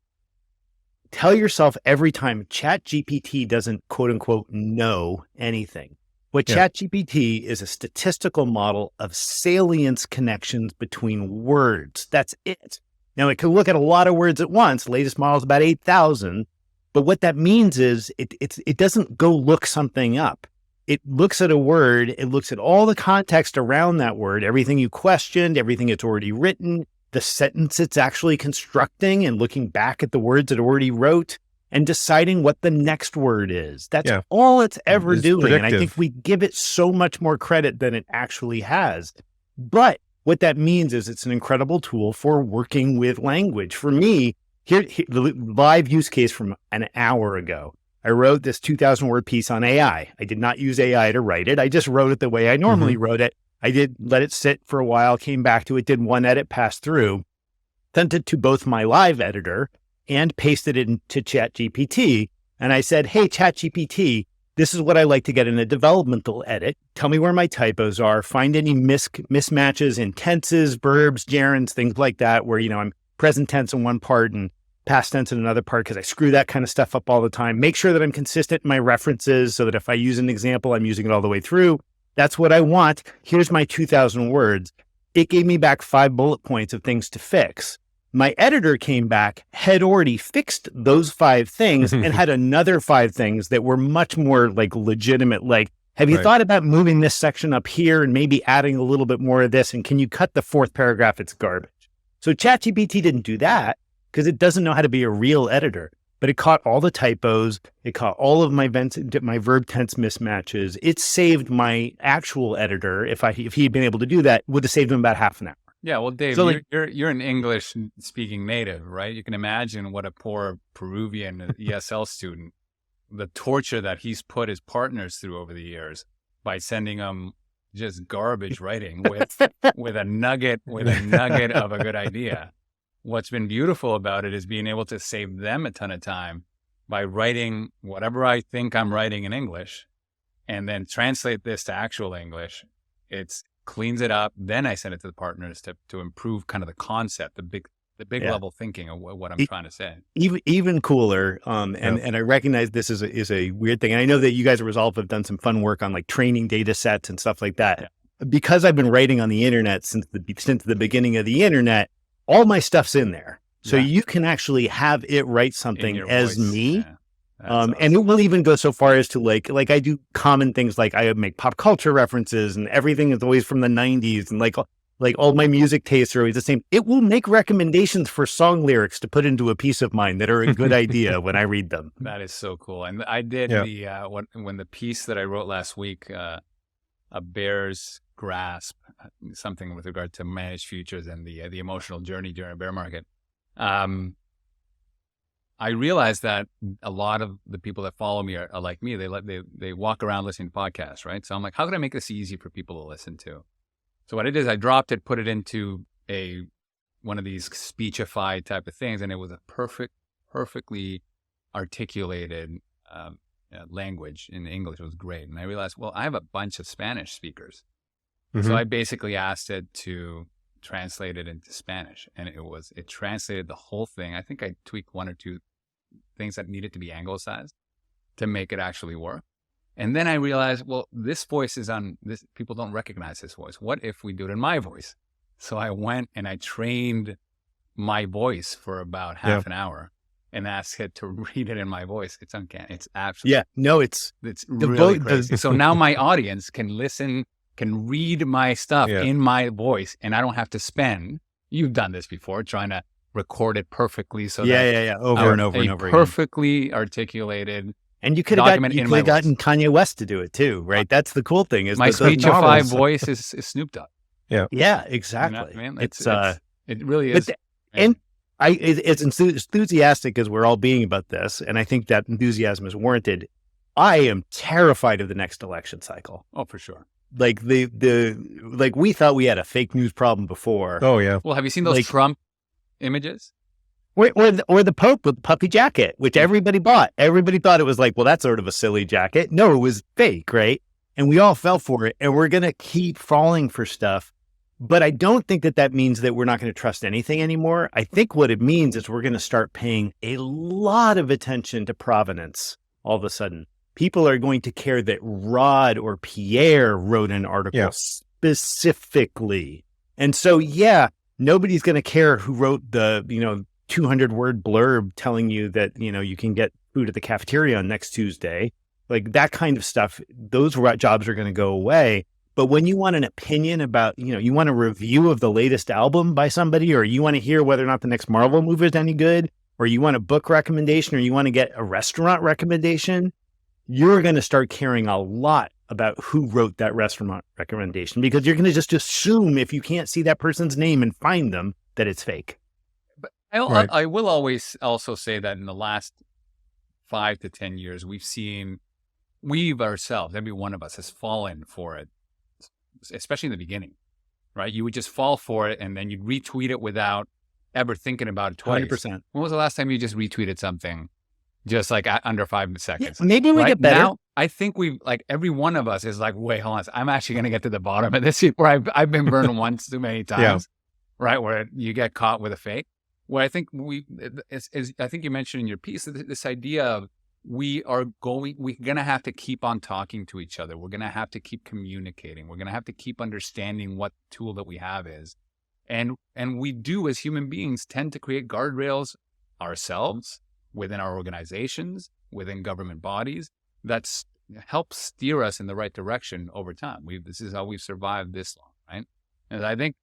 tell yourself every time ChatGPT doesn't quote unquote know anything. What ChatGPT is a statistical model of salience connections between words. That's it. Now it can look at a lot of words at once. Latest model is about 8,000. But what that means is it doesn't go look something up. It looks at a word, it looks at all the context around that word, everything you questioned, everything it's already written, the sentence it's actually constructing and looking back at the words it already wrote and deciding what the next word is. That's all it's ever doing. Predictive. And I think we give it so much more credit than it actually has. But what that means is it's an incredible tool for working with language. For me, here, the live use case from an hour ago, I wrote this 2,000 word piece on AI. I did not use AI to write it. I just wrote it the way I normally wrote it. I did let it sit for a while, came back to it, did one edit, passed through, sent it to both my live editor and pasted it into ChatGPT. And I said, hey, ChatGPT, this is what I like to get in a developmental edit. Tell me where my typos are. Find any mismatches in tenses, verbs, gerunds, things like that, where, I'm present tense in one part and past tense in another part, because I screw that kind of stuff up all the time. Make sure that I'm consistent in my references so that if I use an example, I'm using it all the way through. That's what I want. Here's my 2,000 words. It gave me back 5 bullet points of things to fix. My editor came back, had already fixed those 5 things and had another 5 things that were much more legitimate. Have you thought about moving this section up here and maybe adding a little bit more of this? And can you cut the 4th paragraph? It's garbage. So ChatGPT didn't do that because it doesn't know how to be a real editor, but it caught all the typos. It caught all of my verb tense mismatches. It saved my actual editor. If he had been able to do that, would have saved him about half an hour. Yeah. Well, Dave, so you're an English speaking native, right? You can imagine what a poor Peruvian ESL student, the torture that he's put his partners through over the years by sending them just garbage writing with a nugget of a good idea. What's been beautiful about it is being able to save them a ton of time by writing whatever I think I'm writing in English and then translate this to actual English. It's cleans it up. Then I send it to the partners to improve kind of the concept, the big level thinking of what I'm trying to say. Even cooler. And I recognize this is a weird thing. And I know that you guys at Resolve have done some fun work on like training data sets and stuff like that. Yeah. Because I've been writing on the internet since the beginning of the internet, all my stuff's in there. So you can actually have it write something as voice. Me. Yeah. Awesome. And it will even go so far as to like I do common things, like I make pop culture references and everything is always from the 90s. And like all my music tastes are always the same. It will make recommendations for song lyrics to put into a piece of mine that are a good idea when I read them. That is so cool. And I did when the piece that I wrote last week, A Bear's Grasp, something with regard to managed futures and the emotional journey during a bear market. I realized that a lot of the people that follow me are like me. They walk around listening to podcasts, right? So I'm like, how can I make this easy for people to listen to? So what I did is I dropped it, put it into one of these speechify type of things, and it was a perfectly articulated language in English. It was great. And I realized, well, I have a bunch of Spanish speakers. Mm-hmm. So I basically asked it to translate it into Spanish, and it translated the whole thing. I think I tweaked one or two things that needed to be anglicized to make it actually work. And then I realized, well, this voice is on this. People don't recognize this voice. What if we do it in my voice? So I went and I trained my voice for about half an hour and asked it to read it in my voice. It's uncanny. It's absolutely it's really crazy. So now my audience can listen, can read my stuff in my voice, and I don't have to spend. You've done this before, trying to record it perfectly. So over and over again. Perfectly articulated. And you could have gotten Kanye West to do it too, right? That's the cool thing. Is my speechify voice is Snoop Dogg. Yeah, exactly. You know, it really is. It's enthusiastic as we're all being about this, and I think that enthusiasm is warranted. I am terrified of the next election cycle. Oh, for sure. Like we thought we had a fake news problem before. Oh yeah. Well, have you seen those Trump images? Or the Pope with the puffy jacket, which everybody bought. Everybody thought it was like, well, that's sort of a silly jacket. No, it was fake, right? And we all fell for it, and we're going to keep falling for stuff. But I don't think that means that we're not going to trust anything anymore. I think what it means is we're going to start paying a lot of attention to provenance all of a sudden. People are going to care that Rod or Pierre wrote an article specifically. And so, nobody's going to care who wrote the, 200-word blurb telling you that, you can get food at the cafeteria on next Tuesday. Like that kind of stuff, those jobs are going to go away. But when you want an opinion about, you want a review of the latest album by somebody, or you want to hear whether or not the next Marvel movie is any good, or you want a book recommendation, or you want to get a restaurant recommendation, you're going to start caring a lot about who wrote that restaurant recommendation, because you're going to just assume if you can't see that person's name and find them, that it's fake. But I will always also say that in the last 5 to 10 years, we've ourselves, every one of us has fallen for it, especially in the beginning, right? You would just fall for it, and then you'd retweet it without ever thinking about it twice. 100%. When was the last time you just retweeted something just like under 5 seconds? Yeah, maybe we get better. Now, I think every one of us is like, wait, hold on. I'm actually going to get to the bottom of this, where I've been burned once too many times, right? Where you get caught with a fake. Where I think I think you mentioned in your piece, this idea of we're going to have to keep on talking to each other. We're going to have to keep communicating. We're going to have to keep understanding what tool that we have is. And we do, as human beings, tend to create guardrails ourselves, within our organizations, within government bodies, that helps steer us in the right direction over time. This is how we've survived this long, right? And I think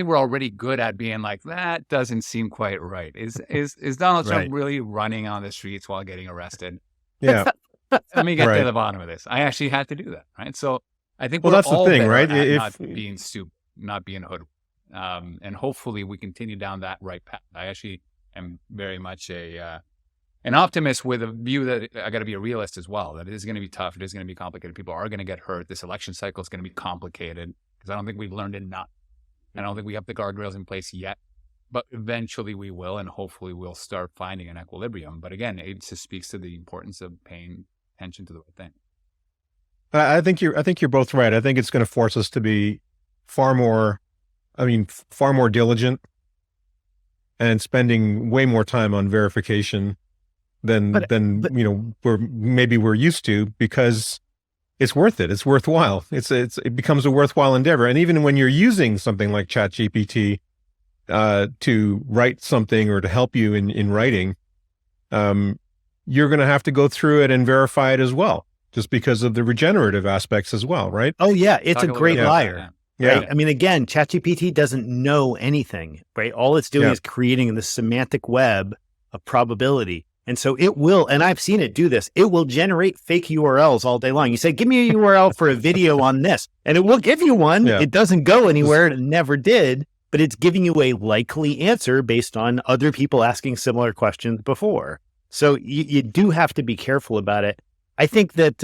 we're already good at being like, that doesn't seem quite right. Is Donald Trump really running on the streets while getting arrested? Yeah. Let me get to the bottom of this. I actually had to do that, right? So I think that's all the thing, right? Not being stupid, not being hoodwinked. And hopefully we continue down that right path. I actually am very much an optimist with a view that I got to be a realist as well, that it is going to be tough. It is going to be complicated. People are going to get hurt. This election cycle is going to be complicated because I don't think we've learned enough. I don't think we have the guardrails in place yet. but eventually we will, and hopefully we'll start finding an equilibrium. But again, it just speaks to the importance of paying attention to the right thing. I think you're both right. I think it's going to force us to be far more diligent and spending way more time on verification than we're used to, because it's worth it. It's worthwhile. It becomes a worthwhile endeavor. And even when you're using something like ChatGPT to write something or to help you in writing, you're going to have to go through it and verify it as well, just because of the regenerative aspects as well, right? Oh yeah, it's a great liar. Yeah. Right? I mean, again, ChatGPT doesn't know anything, right? All it's doing is creating the semantic web of probability. And so it will, and I've seen it do this, it will generate fake URLs all day long. You say, give me a URL for a video on this, and it will give you one. Yeah. It doesn't go anywhere, and it never did, but it's giving you a likely answer based on other people asking similar questions before. So you do have to be careful about it. I think that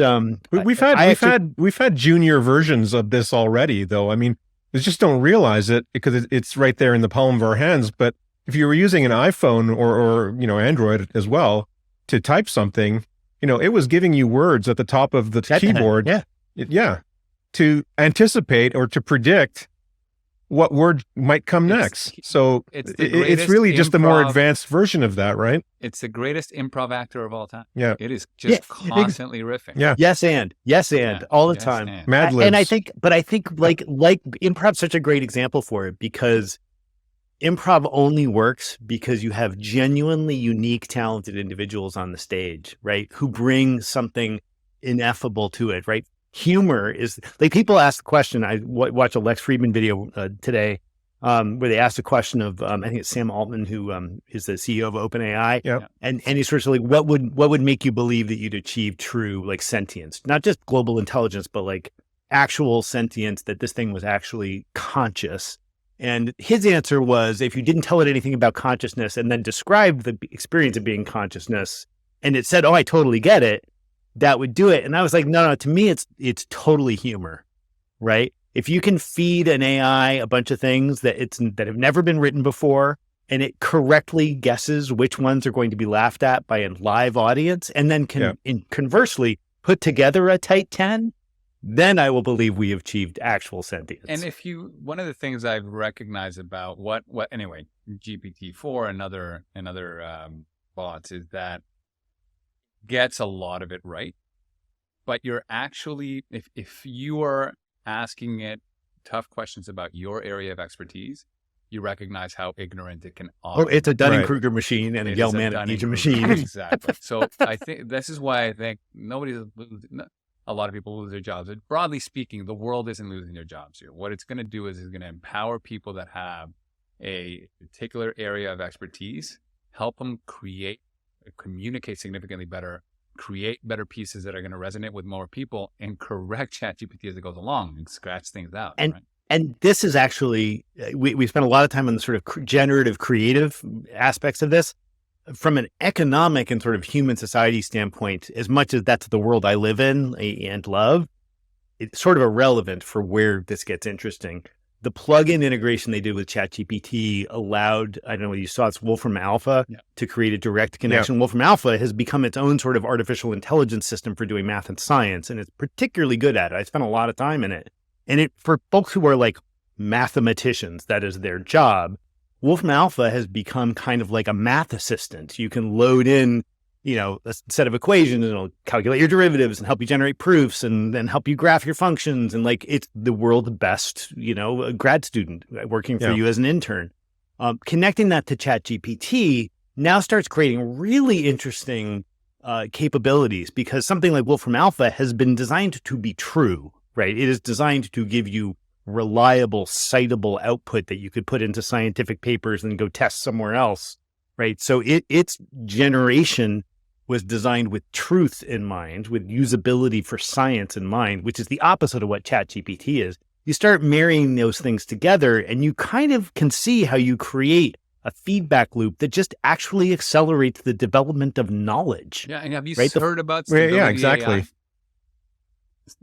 we've had junior versions of this already, though. I mean, we just don't realize it because it's right there in the palm of our hands. But if you were using an iPhone or Android as well to type something, it was giving you words at the top of the keyboard, to anticipate or to predict what word might come next. So it's really just the more advanced version of that, right? It's the greatest improv actor of all time. Yeah. It is just constantly riffing. Yeah. Yes and all the time. Mad libs. And I think like improv's such a great example for it, because improv only works because you have genuinely unique, talented individuals on the stage, right? Who bring something ineffable to it, right? Humor is like, people ask the question. I watched a Lex Friedman video today where they asked a question of I think it's Sam Altman, who is the CEO of OpenAI, and he's sort of like, what would make you believe that you'd achieve true like sentience, not just global intelligence, but like actual sentience, that this thing was actually conscious. And his answer was, if you didn't tell it anything about consciousness and then described the experience of being consciousness, and it said, "Oh, I totally get it," that would do it. And I was like, no, to me, it's totally humor, right? If you can feed an AI a bunch of things that have never been written before, and it correctly guesses which ones are going to be laughed at by a live audience, and then conversely put together a tight 10, then I will believe we have achieved actual sentience. And one of the things I've recognized about anyway, GPT-4 and other bots is that gets a lot of it right, but you're actually, if you are asking it tough questions about your area of expertise, you recognize how ignorant it can often be. It's a Dunning-Kruger machine and a Yale-Mann-Eaton machine. Exactly. So I think this is why I think a lot of people lose their jobs. But broadly speaking, the world isn't losing their jobs here. What it's going to do is it's going to empower people that have a particular area of expertise, help them communicate significantly better, create better pieces that are going to resonate with more people, and correct ChatGPT as it goes along and scratch things out. And this is actually, we spent a lot of time on the sort of generative creative aspects of this. From an economic and sort of human society standpoint, as much as that's the world I live in and love, it's sort of irrelevant for where this gets interesting. The plug-in integration they did with ChatGPT allowed, I don't know what you saw, it's Wolfram Alpha to create a direct connection. Yeah. Wolfram Alpha has become its own sort of artificial intelligence system for doing math and science, and it's particularly good at it. I spent a lot of time in it. And for folks who are like mathematicians, that is their job, Wolfram Alpha has become kind of like a math assistant. You can load in, a set of equations, and it'll calculate your derivatives and help you generate proofs and then help you graph your functions. And like, it's the world's best, a grad student working for you as an intern. Connecting that to ChatGPT now starts creating really interesting capabilities, because something like Wolfram Alpha has been designed to be true, right? It is designed to give you reliable, citable output that you could put into scientific papers and go test somewhere else, right? So its generation was designed with truth in mind, with usability for science in mind, which is the opposite of what ChatGPT is. You start marrying those things together, and you kind of can see how you create a feedback loop that just actually accelerates the development of knowledge. Yeah, and have you heard about Stability Yeah, exactly. AI?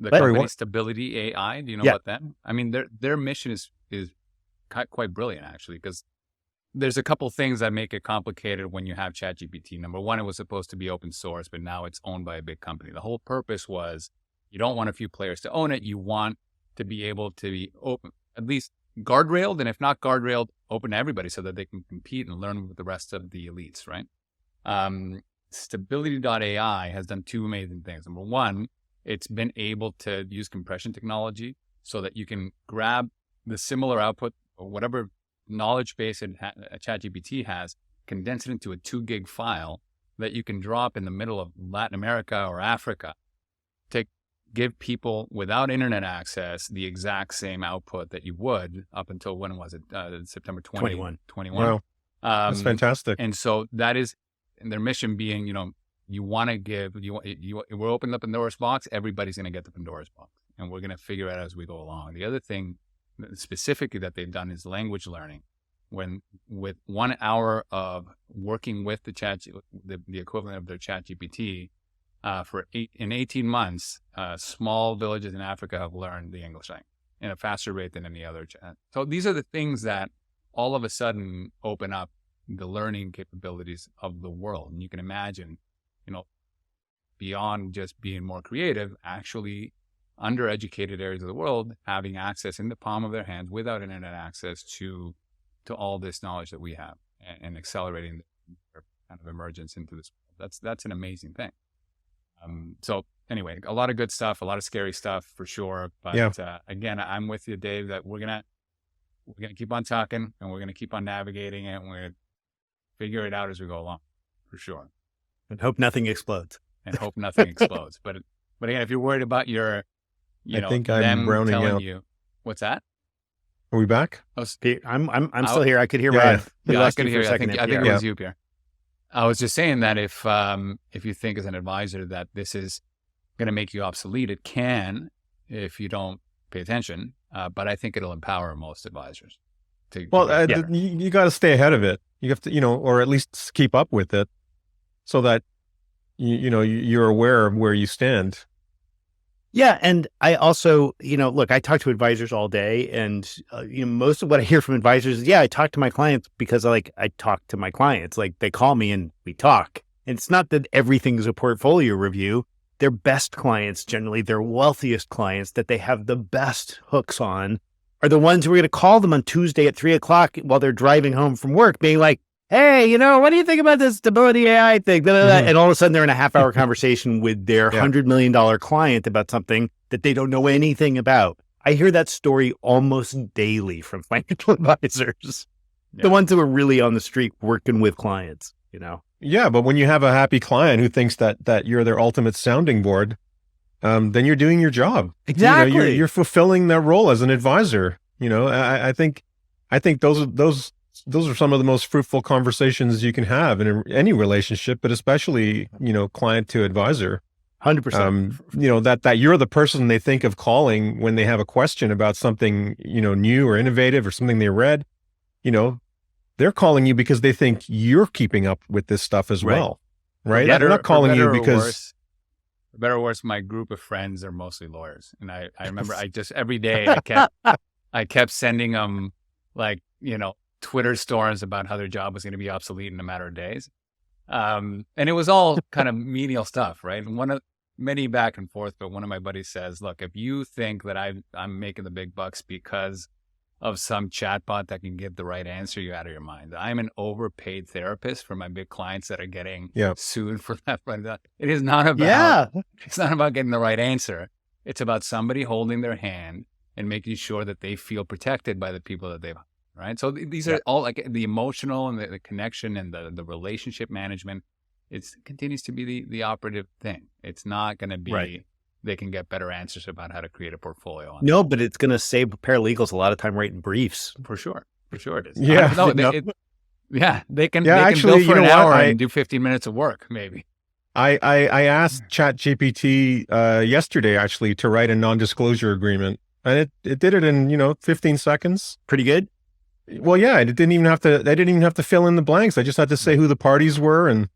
The company Stability AI, do you know about that? I mean, their mission is quite brilliant, actually, because there's a couple things that make it complicated when you have ChatGPT. Number one, it was supposed to be open source, but now it's owned by a big company. The whole purpose was you don't want a few players to own it. You want to be able to be open, at least guardrailed, and if not guardrailed, open to everybody so that they can compete and learn with the rest of the elites, right? Stability.ai has done two amazing things. Number one, it's been able to use compression technology so that you can grab the similar output or whatever knowledge base ChatGPT has, condense it into a 2 gig file that you can drop in the middle of Latin America or Africa to give people without internet access the exact same output that you would up until, when was it? September 21. Wow. That's fantastic. And so that is their mission being, you want to give, we're opening up Pandora's box, everybody's going to get the Pandora's box, and we're going to figure it out as we go along. The other thing specifically that they've done is language learning. When with 1 hour of working with the equivalent of their ChatGPT, in 18 months, small villages in Africa have learned the English language in a faster rate than any other chat. So these are the things that all of a sudden open up the learning capabilities of the world. And you can imagine, beyond just being more creative, actually undereducated areas of the world having access in the palm of their hands without internet access to all this knowledge that we have, and accelerating their kind of emergence into this world. That's an amazing thing. So anyway, a lot of good stuff, a lot of scary stuff for sure. But again, I'm with you, Dave, that we're gonna keep on talking, and we're gonna keep on navigating it, and we're gonna figure it out as we go along, for sure. And hope nothing explodes. But again, if you're worried about your, I think I'm them browning telling out. you, what's that? Are we back? I'm still here. I could hear Ryan. I could hear you. I think it was you, Pierre. I was just saying that if you think as an advisor that this is going to make you obsolete, it can if you don't pay attention. But I think it'll empower most advisors. You got to stay ahead of it. You have to, or at least keep up with it, so that you're aware of where you stand. Yeah. And I also, look, I talk to advisors all day, and, most of what I hear from advisors is, I talk to my clients because I talk to my clients. Like, they call me and we talk. And it's not that everything is a portfolio review. Their best clients, generally their wealthiest clients that they have the best hooks on, are the ones who are going to call them on Tuesday at 3:00 while they're driving home from work, being like, hey, what do you think about this stability AI thing? Mm-hmm. And all of a sudden they're in a half-hour conversation with their $100 million client about something that they don't know anything about. I hear that story almost daily from financial advisors, the ones who are really on the street working with clients, Yeah, but when you have a happy client who thinks that you're their ultimate sounding board, then you're doing your job. Exactly. You're fulfilling that role as an advisor. I think those are some of the most fruitful conversations you can have in any relationship, but especially, client to advisor. 100%. That you're the person they think of calling when they have a question about something, new or innovative or something they read. They're calling you because they think you're keeping up with this stuff as well. Right. They're not calling you because, for better or worse, my group of friends are mostly lawyers. And I remember every day I kept sending them Twitter storms about how their job was going to be obsolete in a matter of days. And it was all kind of menial stuff, right? And many back and forth, but one of my buddies says, look, if you think that I'm making the big bucks because of some chatbot that can give the right answer, you're out of your mind. I'm an overpaid therapist for my big clients that are getting sued for that. It is not about, it's not about getting the right answer. It's about somebody holding their hand and making sure that they feel protected by the people that they've, right? So these are all like the emotional and the connection and the relationship management. It continues to be the operative thing. It's not going to be, they can get better answers about how to create a portfolio. No, but it's going to save paralegals a lot of time writing briefs. For sure it is. Yeah. They can actually, bill for an hour and do 15 minutes of work, maybe. I asked ChatGPT yesterday, actually, to write a non-disclosure agreement, and it did it in, 15 seconds. Pretty good. Well, yeah, I didn't even have to fill in the blanks. I just had to say who the parties were, and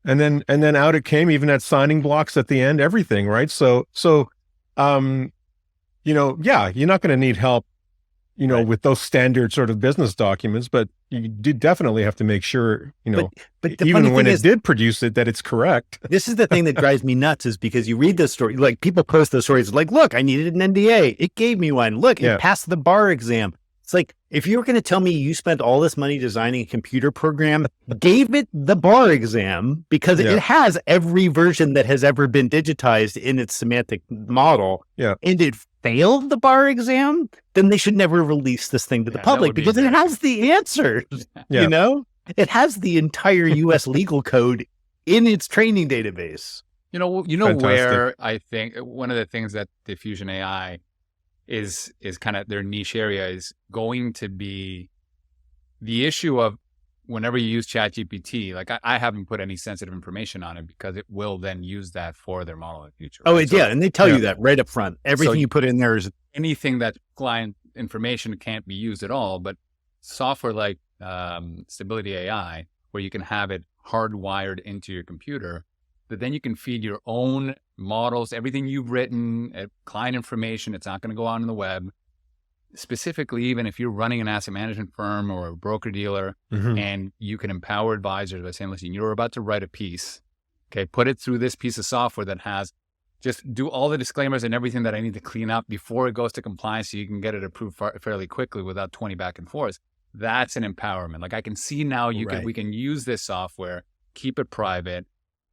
then out it came, even at signing blocks at the end, everything, right? So you're not going to need help, with those standard sort of business documents, but you did definitely have to make sure, but even when it did produce it, that it's correct. This is the thing that drives me nuts, is because you read this story, like people post those stories like, look, I needed an NDA. It gave me one. Look, it passed the bar exam. It's like, if you were going to tell me you spent all this money designing a computer program, gave it the bar exam because it has every version that has ever been digitized in its semantic model, and it failed the bar exam, then they should never release this thing to the public because it has the answers, It has the entire U.S. legal code in its training database. Fantastic. Where I think one of the things that diffusion AI is kind of their niche area is going to be the issue of whenever you use ChatGPT, like I haven't put any sensitive information on it because it will then use that for their model in the future. Right? And they tell you that right up front. Everything you put in there is anything that client information can't be used at all, but software like Stability AI, where you can have it hardwired into your computer, that then you can feed your own models, everything you've written, client information. It's not going to go out on the web. Specifically, even if you're running an asset management firm or a broker dealer, and you can empower advisors by saying, listen, you're about to write a piece. Okay, put it through this piece of software that has, just do all the disclaimers and everything that I need to clean up before it goes to compliance so you can get it approved fairly quickly without 20 back and forth. That's an empowerment. Like I can see now we can use this software, keep it private,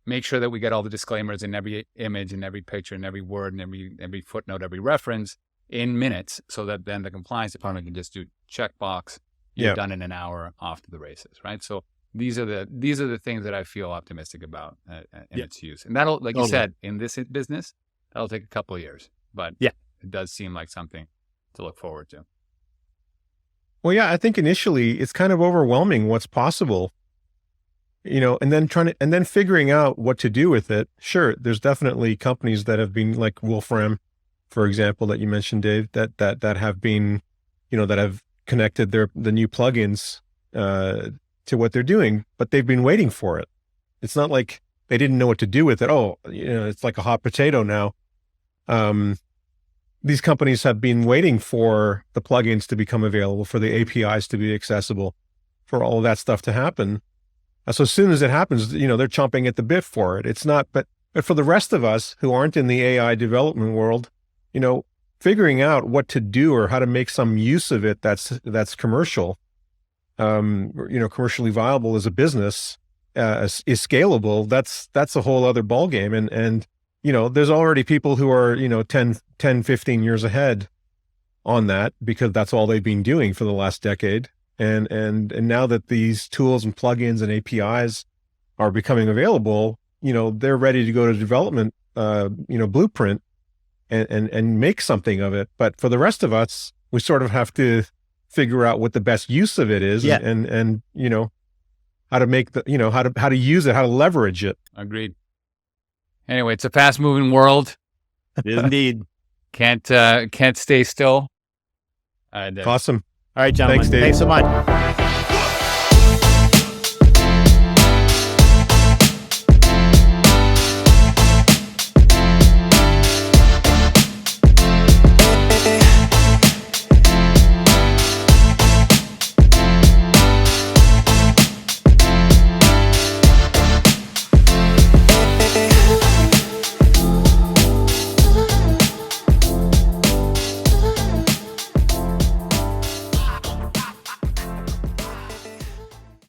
make sure that we get all the disclaimers in every image and every picture and every word and every footnote, every reference in minutes, so that then the compliance department can just do checkbox. You're done in an hour, off to the races, right? So these are the things that I feel optimistic about in its use. And that'll, like you said, in this business, that'll take a couple of years, but it does seem like something to look forward to. Well, I think initially it's kind of overwhelming what's possible, and then figuring out what to do with it. Sure, there's definitely companies that have been like Wolfram, for example, that you mentioned, Dave, that have been, that have connected the new plugins to what they're doing, but they've been waiting for it. It's not like they didn't know what to do with it. It's like a hot potato now. These companies have been waiting for the plugins to become available, for the APIs to be accessible, for all of that stuff to happen. So as soon as it happens, they're chomping at the bit for it. It's not, but for the rest of us who aren't in the AI development world, figuring out what to do or how to make some use of it that's commercial, commercially viable as a business, is scalable. That's a whole other ballgame. And there's already people who are 10, 15 years ahead on that because that's all they've been doing for the last decade. And now that these tools and plugins and APIs are becoming available, they're ready to go to development, blueprint and make something of it. But for the rest of us, we sort of have to figure out what the best use of it is and how to make how to use it, how to leverage it. Agreed. Anyway, it's a fast moving world. It is indeed. Can't stay still. Awesome. All right, gentlemen. Thanks, Dave. Thanks so much.